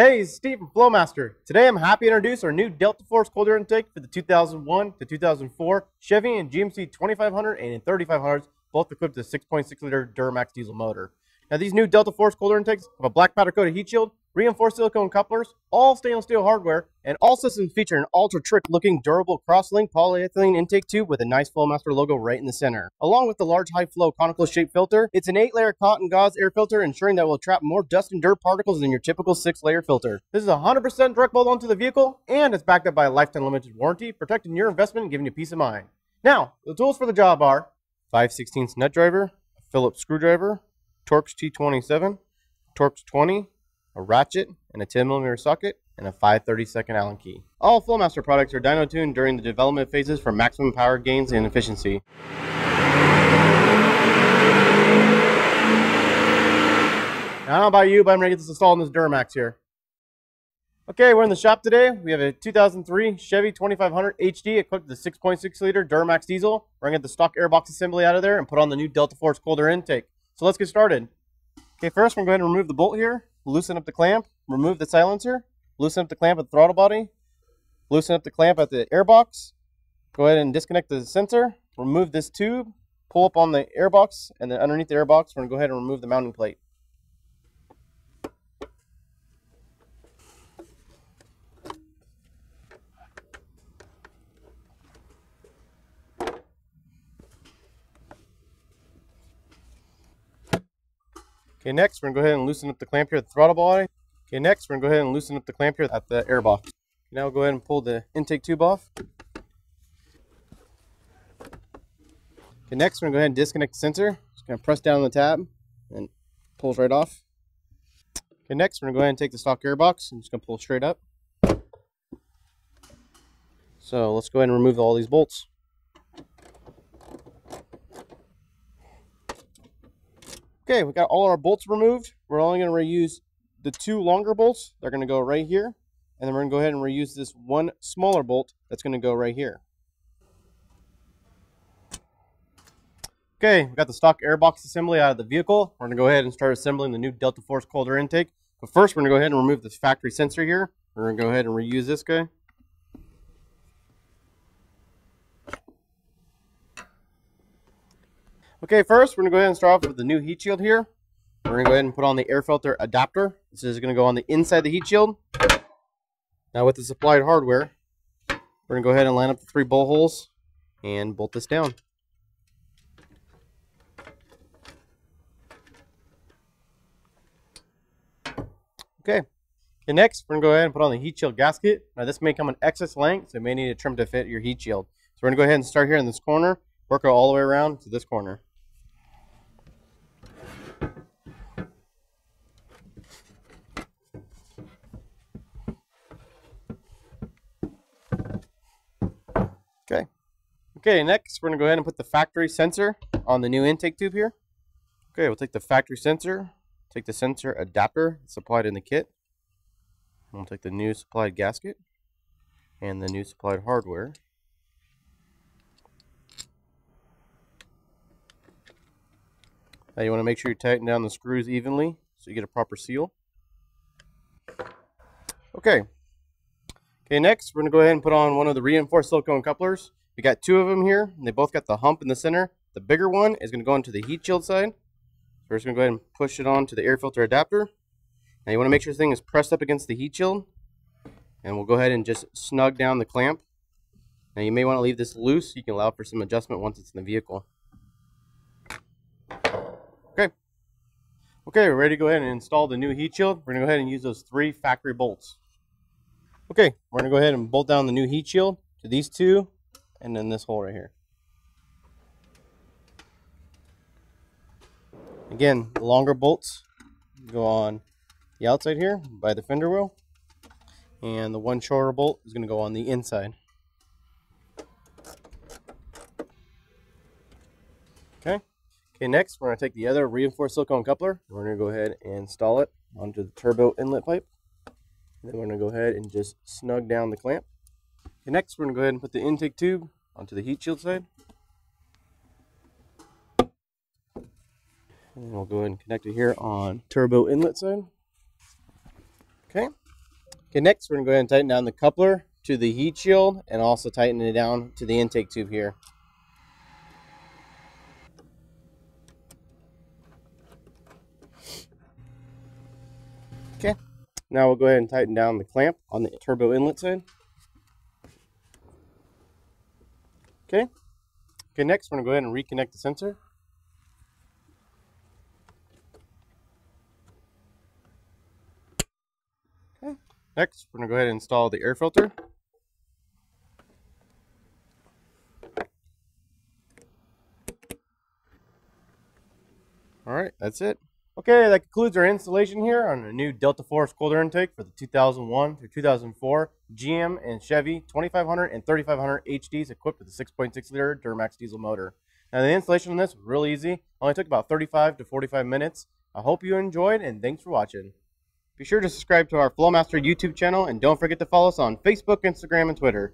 Hey, it's Steve from Flowmaster. Today I'm happy to introduce our new Delta Force cold air intake for the 2001 to 2004 Chevy and GMC 2500 and 3500s, both equipped with a 6.6 liter Duramax diesel motor. Now these new Delta Force cold air intakes have a black powder coated heat shield, reinforced silicone couplers, all stainless steel hardware, and all systems feature an ultra trick looking durable cross-linked polyethylene intake tube with a nice Flowmaster logo right in the center. Along with the large high flow conical shaped filter, it's an 8-layer cotton gauze air filter, ensuring that it will trap more dust and dirt particles than your typical 6-layer filter. This is 100% direct bolt onto the vehicle, and it's backed up by a lifetime limited warranty, protecting your investment and giving you peace of mind. Now, the tools for the job are 5/16 nut driver, a Phillips screwdriver, Torx T27, Torx 20, a ratchet, and a 10mm socket, and a 5/32 Allen key. All Flowmaster products are dyno tuned during the development phases for maximum power gains and efficiency. Now, I don't know about you, but I'm ready to get this installed in this Duramax here. Okay, we're in the shop today. We have a 2003 Chevy 2500 HD equipped with a 6.6 liter Duramax diesel. We're going to get the stock airbox assembly out of there and put on the new Delta Force cold air intake. So let's get started. Okay, first we're going to remove the bolt here, loosen up the clamp, remove the silencer, loosen up the clamp at the throttle body, loosen up the clamp at the airbox, go ahead and disconnect the sensor, remove this tube, pull up on the airbox, and then underneath the airbox we're going to go ahead and remove the mounting plate. Okay, next we're going to go ahead and loosen up the clamp here at the throttle body. Okay, next we're going to go ahead and loosen up the clamp here at the airbox. Now we'll go ahead and pull the intake tube off. Okay, next we're going to go ahead and disconnect the sensor. Just going to press down on the tab and it pulls right off. Okay, next we're going to go ahead and take the stock airbox. I'm just going to pull straight up. So let's go ahead and remove all these bolts. Okay, we got all our bolts removed. We're only going to reuse the 2 longer bolts. They're going to go right here. And then we're going to go ahead and reuse this 1 smaller bolt that's going to go right here. Okay, we got the stock airbox assembly out of the vehicle. We're going to go ahead and start assembling the new Delta Force cold air intake. But first, we're going to go ahead and remove this factory sensor here. We're going to go ahead and reuse this guy. Okay, first we're going to go ahead and start off with the new heat shield here. We're going to go ahead and put on the air filter adapter. This is going to go on the inside of the heat shield. Now with the supplied hardware, we're going to go ahead and line up the 3 bolt holes and bolt this down. Okay, and next we're going to go ahead and put on the heat shield gasket. Now this may come in excess length, so it may need a trim to fit your heat shield. So we're going to go ahead and start here in this corner, work it all the way around to this corner. Okay, next we're going to go ahead and put the factory sensor on the new intake tube here. Okay, we'll take the factory sensor, take the sensor adapter supplied in the kit. We'll take the new supplied gasket and the new supplied hardware. Now you want to make sure you tighten down the screws evenly so you get a proper seal. Okay, next we're going to go ahead and put on one of the reinforced silicone couplers. We got 2 of them here, and they both got the hump in the center. The bigger one is going to go into the heat shield side. So we're just going to go ahead and push it on to the air filter adapter. Now you want to make sure this thing is pressed up against the heat shield. And we'll go ahead and just snug down the clamp. Now you may want to leave this loose so you can allow for some adjustment once it's in the vehicle. Okay, we're ready to go ahead and install the new heat shield. We're going to go ahead and use those 3 factory bolts. Okay, we're going to go ahead and bolt down the new heat shield to these 2. And then this hole right here. Again, the longer bolts go on the outside here by the fender wheel. And the 1 shorter bolt is going to go on the inside. Okay, next we're going to take the other reinforced silicone coupler. We're going to go ahead and install it onto the turbo inlet pipe. And then we're going to go ahead and just snug down the clamp. Okay, next we're going to go ahead and put the intake tube onto the heat shield side. And we'll go ahead and connect it here on turbo inlet side. Okay, Okay, next we're going to go ahead and tighten down the coupler to the heat shield and also tighten it down to the intake tube here. Okay, now we'll go ahead and tighten down the clamp on the turbo inlet side. Okay, next we're going to go ahead and reconnect the sensor. Okay, next we're going to go ahead and install the air filter. All right, that's it. Okay, that concludes our installation here on a new Delta Force cold air intake for the 2001 to 2004 GM and Chevy 2500 and 3500 HDs equipped with a 6.6 liter Duramax diesel motor. Now the installation on this was really easy. Only took about 35 to 45 minutes. I hope you enjoyed and thanks for watching. Be sure to subscribe to our Flowmaster YouTube channel and don't forget to follow us on Facebook, Instagram, and Twitter.